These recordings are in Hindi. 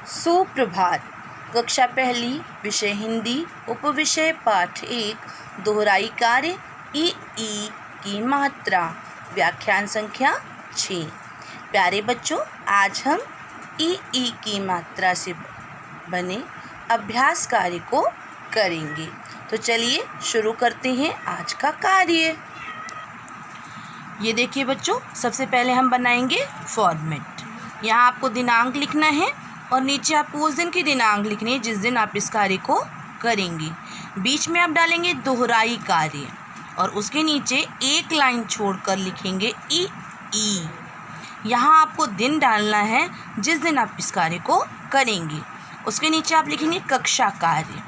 सुप्रभात। कक्षा पहली, विषय हिंदी, उपविषय पाठ 1, दोहराई कार्य ई की मात्रा, व्याख्यान संख्या 6। प्यारे बच्चों, आज हम ई की मात्रा से बने अभ्यास कार्य को करेंगे। तो चलिए शुरू करते हैं आज का कार्य। ये देखिए बच्चों, सबसे पहले हम बनाएंगे फॉर्मेट। यहाँ आपको दिनांक लिखना है और नीचे आपको उस दिन की दिनांक लिखनी है जिस दिन आप इस कार्य को करेंगे। बीच में आप डालेंगे दोहराई कार्य और उसके नीचे एक लाइन छोड़कर लिखेंगे ई। यहाँ आपको दिन डालना है जिस दिन आप इस कार्य को करेंगे। उसके नीचे आप लिखेंगे कक्षा कार्य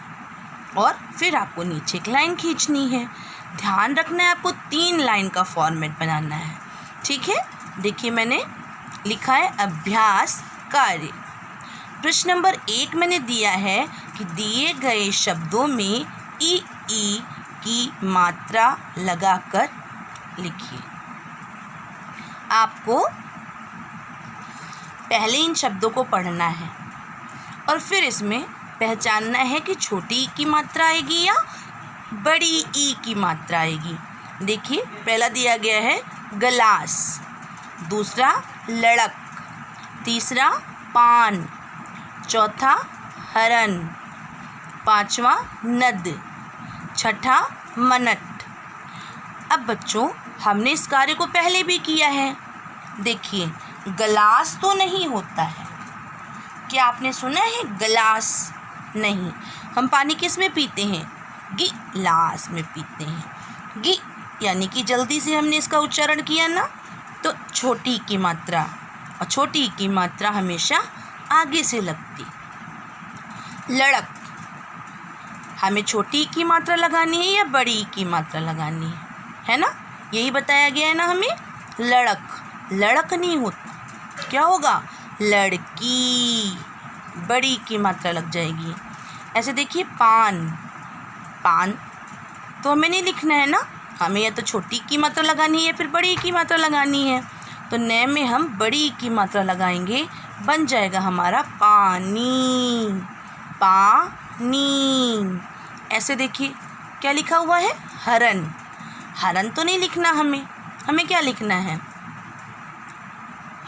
और फिर आपको नीचे एक लाइन खींचनी है। ध्यान रखना है, आपको 3 लाइन का फॉर्मेट बनाना है। ठीक है, देखिए मैंने लिखा है अभ्यास कार्य। प्रश्न नंबर 1 मैंने दिया है कि दिए गए शब्दों में ई की मात्रा लगाकर लिखिए। आपको पहले इन शब्दों को पढ़ना है और फिर इसमें पहचानना है कि छोटी ई की मात्रा आएगी या बड़ी ई की मात्रा आएगी। देखिए, पहला दिया गया है गलास, दूसरा लड़क, तीसरा पान, चौथा हरन, पांचवा नद, छठा मनट। अब बच्चों, हमने इस कार्य को पहले भी किया है। देखिए, गलास तो नहीं होता है। क्या आपने सुना है गलास? नहीं। हम पानी किस में पीते हैं? गिलास में पीते हैं। गी यानी कि जल्दी से हमने इसका उच्चारण किया ना, तो छोटी की मात्रा, और छोटी की मात्रा हमेशा आगे से लगती। लड़क, हमें छोटी की मात्रा लगानी है या बड़ी की मात्रा लगानी है ना? यही बताया गया है ना हमें। लड़क नहीं होता, क्या होगा? लड़की, बड़ी की मात्रा लग जाएगी। ऐसे देखिए, पान तो हमें नहीं लिखना है ना, हमें या तो छोटी की मात्रा लगानी है या फिर बड़ी की मात्रा लगानी है। तो न में हम बड़ी की मात्रा लगाएंगे, बन जाएगा हमारा पानी। ऐसे देखिए, क्या लिखा हुआ है? हरन तो नहीं लिखना हमें क्या लिखना है?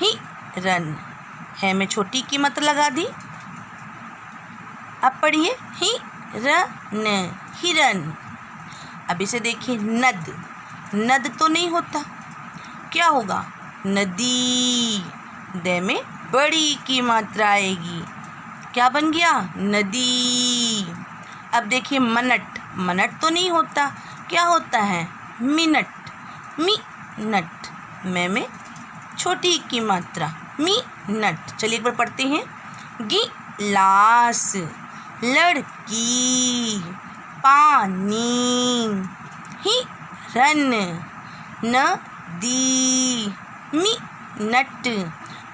हिरन है में छोटी की मात्रा लगा दी। अब पढ़िए हिरन। अब इसे देखिए, नद तो नहीं होता, क्या होगा? नदी। द में बड़ी की मात्रा आएगी, क्या बन गया? नदी। अब देखिए, मनट तो नहीं होता, क्या होता है? मिनट। में छोटी की मात्रा मिनट। चलिए एक बार पढ़ते हैं। गिलास, लड़की, पानी, हिरन, नदी, मिनट।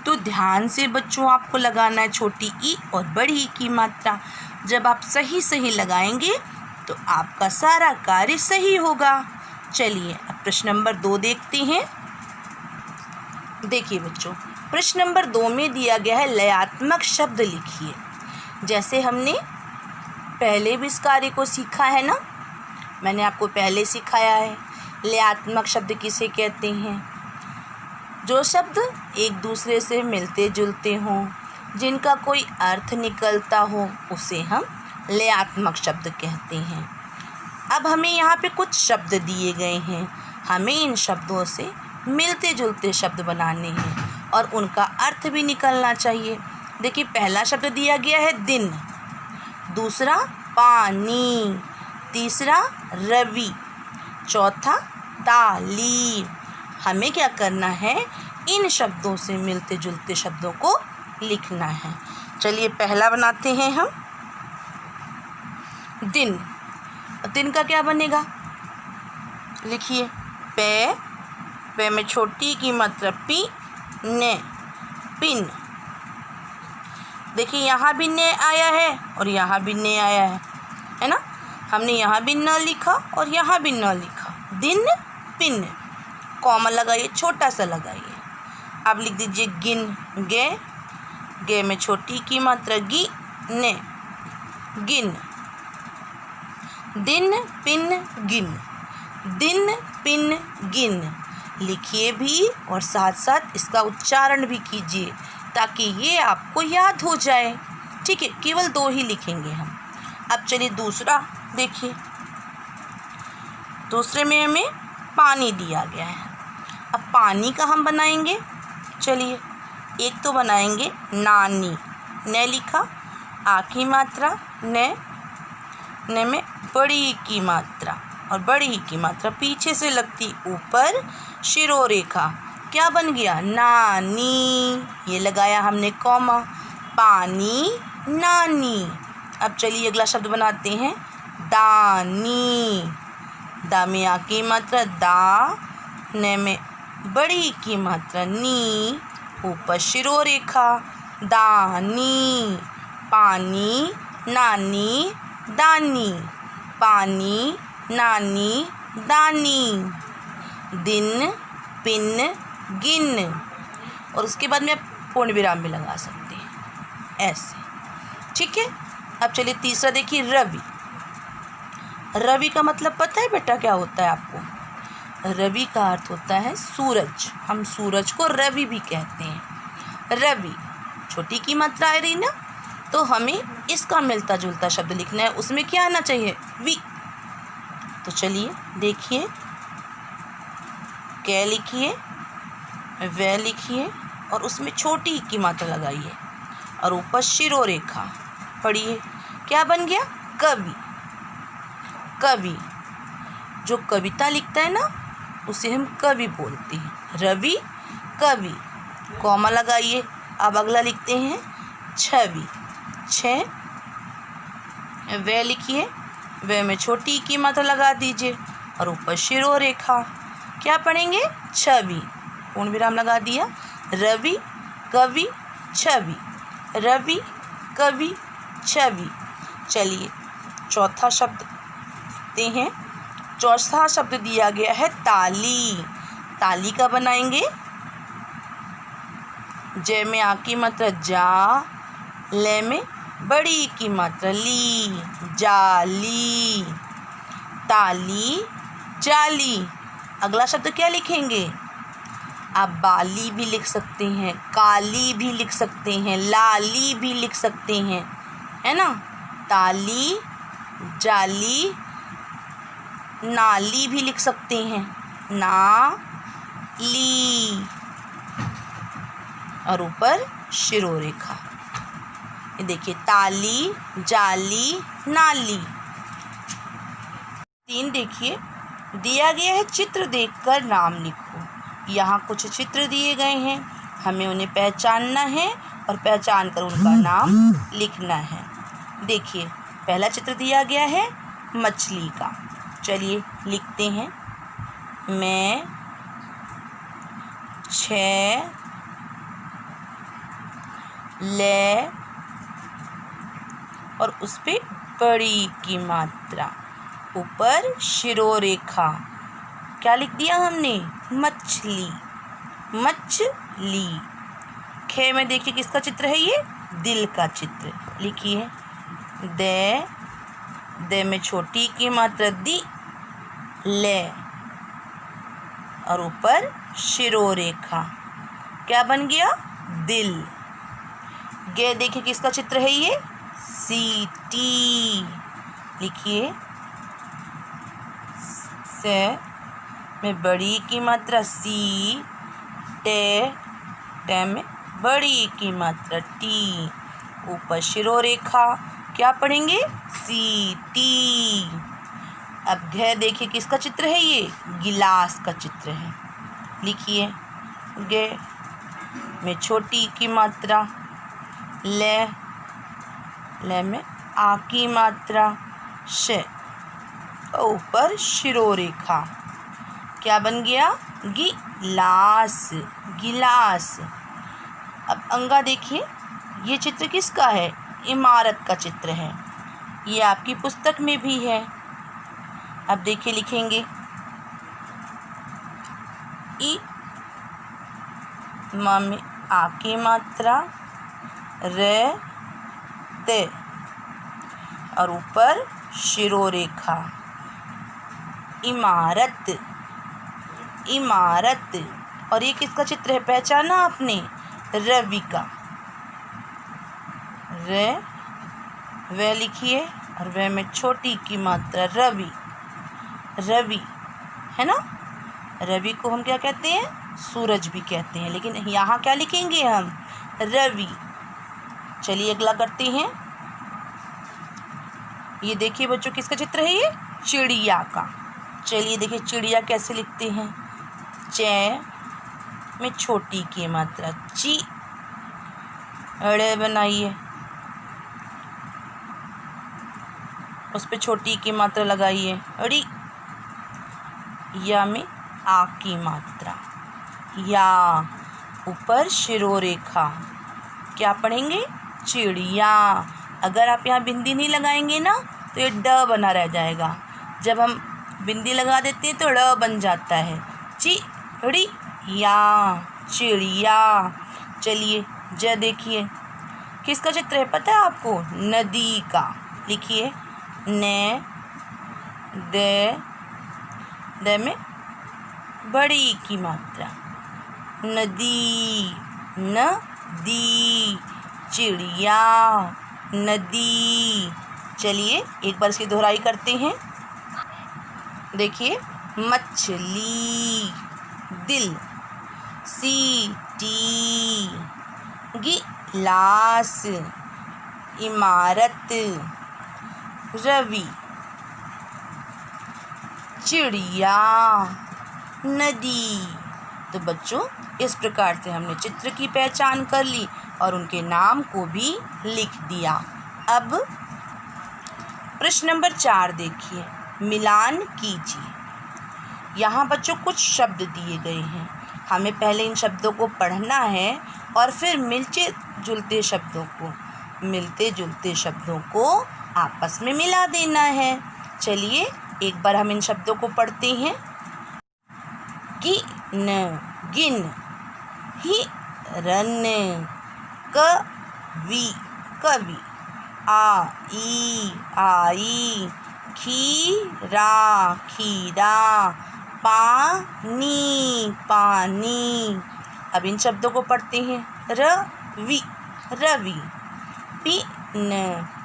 तो ध्यान से बच्चों आपको लगाना है छोटी ई और बड़ी ई की मात्रा। जब आप सही लगाएंगे तो आपका सारा कार्य सही होगा। चलिए अब प्रश्न नंबर 2 देखते हैं। देखिए बच्चों, प्रश्न नंबर 2 में दिया गया है लयात्मक शब्द लिखिए। जैसे हमने पहले भी इस कार्य को सीखा है ना, मैंने आपको पहले सिखाया है लयात्मक शब्द किसे कहते हैं। जो शब्द एक दूसरे से मिलते जुलते हों, जिनका कोई अर्थ निकलता हो, उसे हम लयात्मक शब्द कहते हैं। अब हमें यहाँ पे कुछ शब्द दिए गए हैं, हमें इन शब्दों से मिलते जुलते शब्द बनाने हैं और उनका अर्थ भी निकलना चाहिए। देखिए, पहला शब्द दिया गया है दिन, दूसरा पानी, तीसरा रवि, चौथा ताली। हमें क्या करना है? इन शब्दों से मिलते जुलते शब्दों को लिखना है। चलिए पहला बनाते हैं हम। दिन का क्या बनेगा? लिखिए, पे में छोटी की मात्रा पिन। देखिए, यहाँ भी न आया है और यहाँ भी न आया है ना? हमने यहाँ भी न लिखा और यहाँ भी न लिखा। दिन पिन, कॉमा लगाइए, छोटा सा लगाइए। अब लिख दीजिए गे गे में छोटी की मात्रा गी ने, गिन। दिन पिन गिन, दिन पिन गिन। लिखिए भी और साथ साथ इसका उच्चारण भी कीजिए ताकि ये आपको याद हो जाए। ठीक है, केवल 2 ही लिखेंगे हम। अब चलिए दूसरा देखिए। दूसरे में हमें पानी दिया गया है। अब पानी का हम बनाएंगे। चलिए, एक तो बनाएंगे नानी, न लिखा, आ की मात्रा न में बड़ी की मात्रा और बड़ी की मात्रा पीछे से लगती, ऊपर शिरोरेखा। क्या बन गया? नानी। ये लगाया हमने कॉमा, पानी नानी। अब चलिए अगला शब्द बनाते हैं दानी। दा में आ की मात्रा दा, न में बड़ी की मात्रा नी, ऊपर शिरोरेखा, दानी। पानी नानी दानी, पानी नानी दानी। दिन पिन गिन। और उसके बाद में पूर्ण विराम भी लगा सकते हैं ऐसे। ठीक है। अब चलिए तीसरा देखिए, रवि। रवि का मतलब पता है बेटा क्या होता है आपको? रवि का अर्थ होता है सूरज। हम सूरज को रवि भी कहते हैं। रवि छोटी की मात्रा आ रही ना, तो हमें इसका मिलता जुलता शब्द लिखना है। उसमें क्या आना चाहिए? वि। तो चलिए देखिए, कै लिखिए, वे लिखिए और उसमें छोटी की मात्रा लगाइए और ऊपर शिरोरेखा पढ़िए। क्या बन गया? कवि। कवि जो कविता लिखता है ना, उसे हम कवि बोलते हैं। रवि कवि, कॉमा लगाइए। अब अगला लिखते हैं छवि। छ, वे लिखिए, वे में छोटी की मात्रा लगा दीजिए और ऊपर शिरोरेखा। क्या पढ़ेंगे? छवि। पूर्ण विराम लगा दिया। रवि कवि छवि, रवि कवि छवि। चलिए चौथा शब्द देखते हैं। चौथा शब्द दिया गया है ताली। ताली का बनाएंगे। जय में आ की मात्रा जा, ले में बड़ी की मात्रा ली, जाली। ताली जाली। अगला शब्द क्या लिखेंगे? आप बाली भी लिख सकते हैं, काली भी लिख सकते हैं, लाली भी लिख सकते हैं, है ना। ताली जाली, नाली भी लिख सकते हैं, ना ली और ऊपर शिरोरेखा। ये देखिए, ताली जाली नाली। 3 देखिए, दिया गया है चित्र देखकर नाम लिखो। यहाँ कुछ चित्र दिए गए हैं, हमें उन्हें पहचानना है और पहचान कर उनका नाम लिखना है। देखिए पहला चित्र दिया गया है मछली का। चलिए लिखते हैं। मैं 6 ले और उस पे बड़ी की मात्रा, ऊपर शिरोरेखा। क्या लिख दिया हमने? मछली, मछली। खे में देखिए किसका चित्र है? ये दिल का चित्र। लिखिए दे, दे में छोटी की मात्रा दी, ले और ऊपर शिरोरेखा। क्या बन गया? दिल। गे देखिए किसका चित्र है? ये सीटी। लिखिए से में बड़ी की मात्रा सी, टे, टे में बड़ी की मात्रा टी, ऊपर शिरोरेखा। क्या पढ़ेंगे? सीटी। अब घे देखिए किसका चित्र है? ये गिलास का चित्र है। लिखिए गे में छोटी की मात्रा, ले, ले में आ की मात्रा, शे, ऊपर शिरोरेखा। क्या बन गया? गिलास, गिलास। अब अंगा देखिए, ये चित्र किसका है? इमारत का चित्र है। ये आपकी पुस्तक में भी है। अब देखिए लिखेंगे ई, मा में आ की मात्रा, र ते, और ऊपर शिरोरेखा, इमारत, इमारत। और ये किसका चित्र है, पहचाना आपने, रवि का। व लिखिए और व में छोटी की मात्रा, रवि, रवि है ना। रवि को हम क्या कहते हैं, सूरज भी कहते हैं, लेकिन यहाँ क्या लिखेंगे हम, रवि। चलिए अगला करते हैं। ये देखिए बच्चों, किसका चित्र है ये, चिड़िया का। चलिए देखिए चिड़िया कैसे लिखते हैं, च में छोटी की मात्रा, ची, अड़े बनाइए, उस पे छोटी की मात्रा लगाइए, अड़ी। या में आ की मात्रा, या, ऊपर शिरोरेखा, क्या पढ़ेंगे, चिड़िया। अगर आप यहाँ बिंदी नहीं लगाएंगे ना तो ये ड बना रह जाएगा, जब हम बिंदी लगा देते हैं तो ड़ बन जाता है, चिड़िया, चिड़िया। चलिए ज देखिए, किसका चित्र है पता है आपको, नदी का। लिखिए न द में बड़ी की मात्रा, नदी, नदी, चिड़िया, नदी। चलिए एक बार इसकी दोहराई करते हैं। देखिए मछली, दिल, सीटी, गिलास, इमारत, रवि, चिड़िया, नदी। तो बच्चों इस प्रकार से हमने चित्र की पहचान कर ली और उनके नाम को भी लिख दिया। अब प्रश्न नंबर 4 देखिए, मिलान कीजिए। यहाँ बच्चों कुछ शब्द दिए गए हैं, हमें पहले इन शब्दों को पढ़ना है और फिर मिलते जुलते शब्दों को आपस में मिला देना है। चलिए एक बार हम इन शब्दों को पढ़ते हैं। गिन, गिन, हिरन, कवि, कवि, आई, आई, खीरा, खीरा, पानी, पानी। अब इन शब्दों को पढ़ते हैं। रवि, रवि, पिन,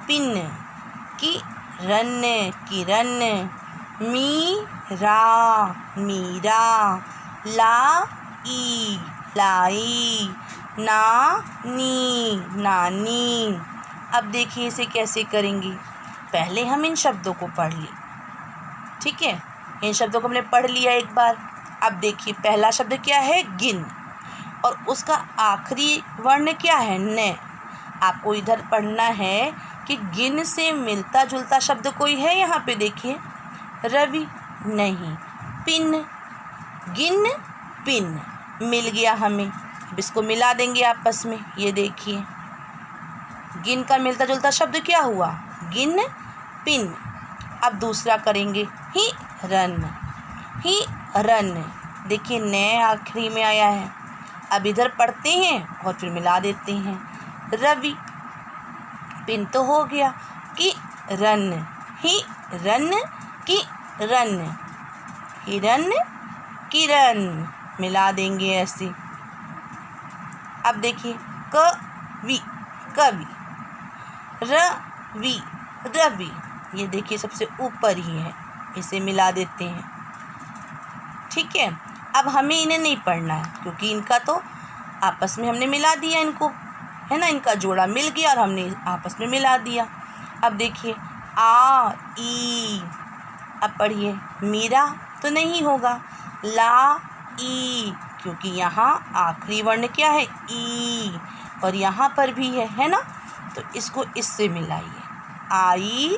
पिन, किरण, किरण, मीरा, मीरा, लाई, लाई, नानी, नानी। अब देखिए इसे कैसे करेंगे। पहले हम इन शब्दों को पढ़ लें, ठीक है, इन शब्दों को हमने पढ़ लिया एक बार। अब देखिए पहला शब्द क्या है, गिन, और उसका आखिरी वर्ण क्या है, न। आपको इधर पढ़ना है कि गिन से मिलता जुलता शब्द कोई है यहाँ पे, देखिए रवि नहीं, पिन, गिन, पिन, मिल गया हमें। अब इसको मिला देंगे आपस में। ये देखिए गिन का मिलता जुलता शब्द क्या हुआ, गिन, पिन। अब दूसरा करेंगे, हिरन, हिरन, देखिए न आखिरी में आया है। अब इधर पढ़ते हैं और फिर मिला देते हैं। रवि, पिन तो हो गया, किरण, हिरन, किरण, हिरन, किरण, मिला देंगे ऐसे। अब देखिए कवि, कवि, रवि, रवि, ये देखिए सबसे ऊपर ही है, इसे मिला देते हैं, ठीक है। अब हमें इन्हें नहीं पढ़ना है क्योंकि इनका तो आपस में हमने मिला दिया, इनको है ना, इनका जोड़ा मिल गया और हमने आपस में मिला दिया। अब देखिए आ, ई, अब पढ़िए, मीरा तो नहीं होगा, ला, ई, क्योंकि यहाँ आखिरी वर्ण क्या है, ई, और यहाँ पर भी है ना, तो इसको इससे मिलाइए, आई,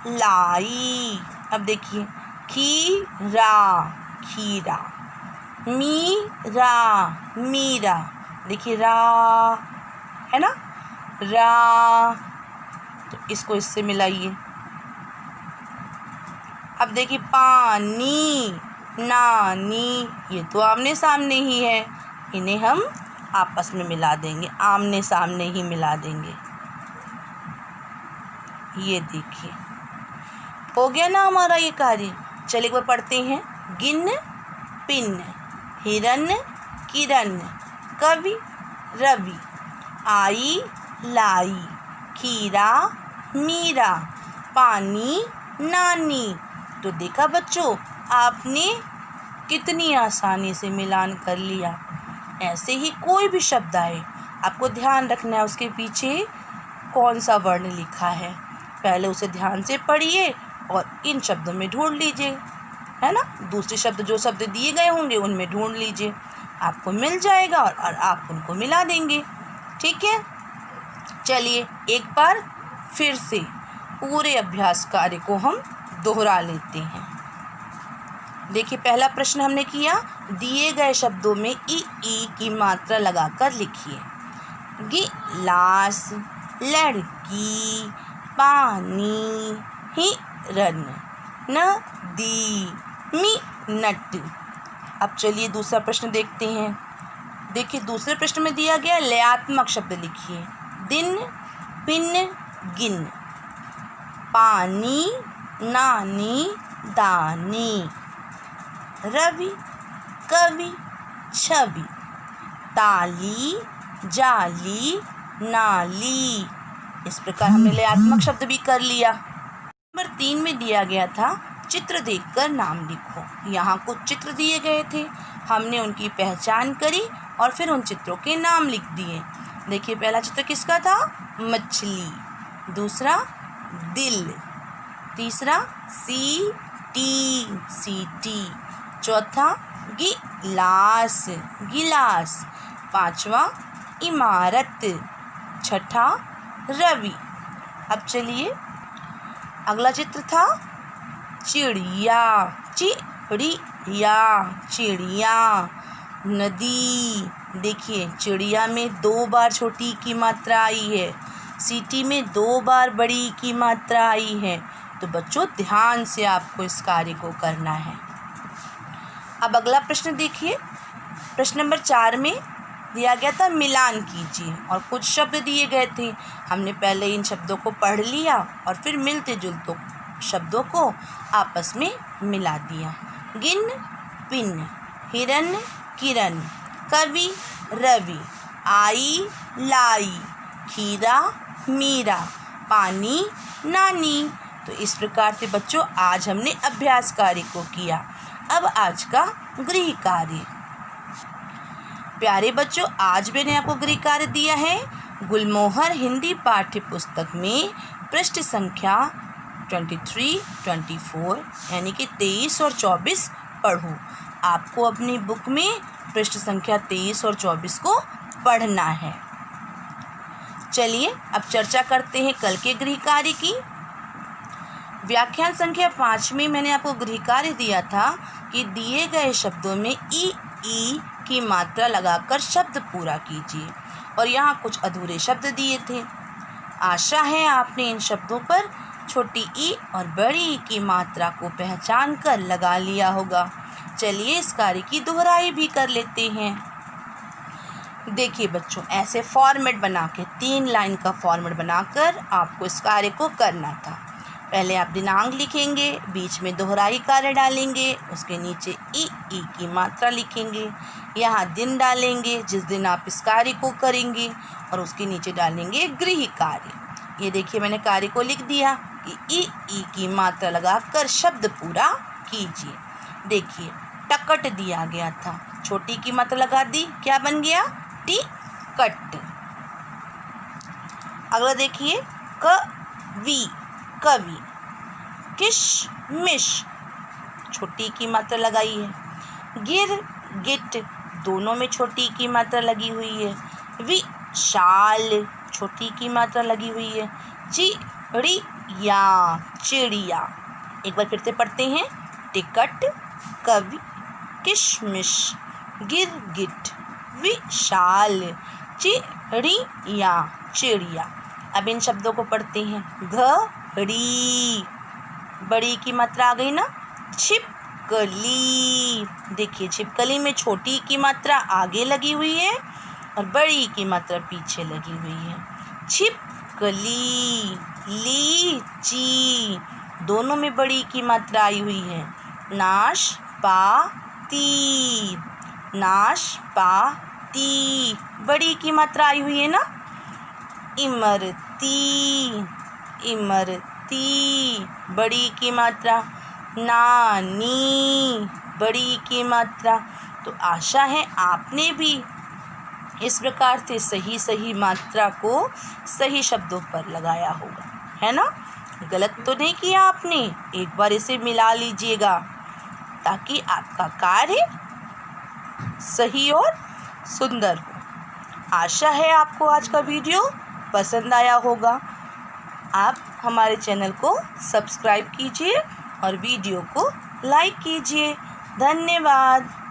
लाई। अब देखिए खीरा, खीरा, मीरा, मीरा, देखिए रा है ना, रा, तो इसको इससे मिलाइए। अब देखिए पानी, नानी, ये तो आमने सामने ही है, इन्हें हम आपस में मिला देंगे, आमने सामने ही मिला देंगे। ये देखिए, हो गया ना हमारा ये कार्य। चलिए एक बार पढ़ते हैं। गिन पिन, हिरन किरण, कवि रवि, आई लाई, खीरा मीरा, पानी नानी। तो देखा बच्चों, आपने कितनी आसानी से मिलान कर लिया। ऐसे ही कोई भी शब्द आए, आपको ध्यान रखना है उसके पीछे कौन सा वर्ण लिखा है। पहले उसे ध्यान से पढ़िए और इन शब्दों में ढूंढ लीजिए, है ना। दूसरे शब्द जो शब्द दिए गए होंगे उनमें ढूंढ लीजिए, आपको मिल जाएगा और आप उनको मिला देंगे। ठीक है, चलिए एक बार फिर से पूरे अभ्यास कार्य को हम दोहरा लेते हैं। देखिए, पहला प्रश्न हमने किया, दिए गए शब्दों में ई की मात्रा लगाकर लिखिए। गिलास, लड़की, पानी, हिरन, नदी, मिनट। अब चलिए दूसरा प्रश्न देखते हैं। देखिए, दूसरे प्रश्न में दिया गया लयात्मक शब्द लिखिए। दिन, पिन, गिन, पानी, नानी, दानी, रवि, कवि, छवि, ताली, जाली, नाली। इस प्रकार हमने लयात्मक शब्द भी कर लिया। नंबर 3 में दिया गया था चित्र देखकर नाम लिखो। यहाँ कुछ चित्र दिए गए थे, हमने उनकी पहचान करी और फिर उन चित्रों के नाम लिख दिए। देखिए, पहला चित्र किसका था? मछली। दूसरा दिल। तीसरा सीटी। चौथा गिलास, पांचवा इमारत, छठा रवि। अब चलिए, अगला चित्र था चिड़िया, नदी। देखिए, चिड़िया में 2 बार छोटी की मात्रा आई है, सीटी में 2 बार बड़ी की मात्रा आई है। तो बच्चों, ध्यान से आपको इस कार्य को करना है। अब अगला प्रश्न देखिए, प्रश्न नंबर 4 में दिया गया था मिलान कीजिए और कुछ शब्द दिए गए थे। हमने पहले इन शब्दों को पढ़ लिया और फिर मिलते जुलते शब्दों को आपस में मिला दिया। गिन पिन, हिरन किरण, कवि रवि, आई लाई, खीरा मीरा, पानी नानी। तो इस प्रकार से बच्चों आज हमने अभ्यास कार्य को किया। अब आज का गृह कार्य। प्यारे बच्चों, आज मैंने आपको गृह कार्य दिया है गुलमोहर हिंदी पाठ्य पुस्तक में पृष्ठ संख्या 23, 24 यानी कि 23 और 24 पढ़ो। आपको अपनी बुक में पृष्ठ संख्या 23 और 24 को पढ़ना है। चलिए अब चर्चा करते हैं कल के गृह कार्य की। व्याख्यान संख्या 5 में मैंने आपको गृह कार्य दिया था कि दिए गए शब्दों में ई की मात्रा लगाकर शब्द पूरा कीजिए और यहाँ कुछ अधूरे शब्द दिए थे। आशा है आपने इन शब्दों पर छोटी ई और बड़ी ई की मात्रा को पहचान कर लगा लिया होगा। चलिए इस कार्य की दोहराई भी कर लेते हैं। देखिए बच्चों, ऐसे फॉर्मेट बना के 3 लाइन का फॉर्मेट बनाकर आपको इस कार्य को करना था। पहले आप दिनांक लिखेंगे, बीच में दोहराई कार्य डालेंगे, उसके नीचे ई की मात्रा लिखेंगे, यहाँ दिन डालेंगे जिस दिन आप इस कार्य को करेंगे और उसके नीचे डालेंगे गृह कार्य। ये देखिए मैंने कार्य को लिख दिया कि ई की मात्रा लगाकर शब्द पूरा कीजिए। देखिए टकट दिया गया था, छोटी की मात्रा लगा दी, क्या बन गया? टिकट। अगला देखिए कवि, किशमिश, छोटी की मात्रा लगाई है। गिरगिट, दोनों में छोटी की मात्रा लगी हुई है। विशाल, छोटी की मात्रा लगी हुई है। चिड़िया। एक बार फिर से पढ़ते हैं। टिकट, कवि, किशमिश, गिरगिट, विशाल, चिड़िया। अब इन शब्दों को पढ़ते हैं। घड़ी, बड़ी की मात्रा आ गई ना। छिपकली, देखिए छिपकली में छोटी की मात्रा आगे लगी हुई है और बड़ी की मात्रा पीछे लगी हुई है। छिपकली, लीची, दोनों में बड़ी की मात्रा आई हुई है। नाशपाती, नाशपाती, बड़ी की मात्रा आई हुई है ना। इमरती, इमरती, बड़ी की मात्रा। नानी, बड़ी की मात्रा। तो आशा है आपने भी इस प्रकार से सही सही मात्रा को सही शब्दों पर लगाया होगा, है ना। गलत तो नहीं किया आपने। एक बार इसे मिला लीजिएगा ताकि आपका कार्य सही और सुंदर हो। आशा है आपको आज का वीडियो पसंद आया होगा। आप हमारे चैनल को सब्सक्राइब कीजिए और वीडियो को लाइक कीजिए। धन्यवाद।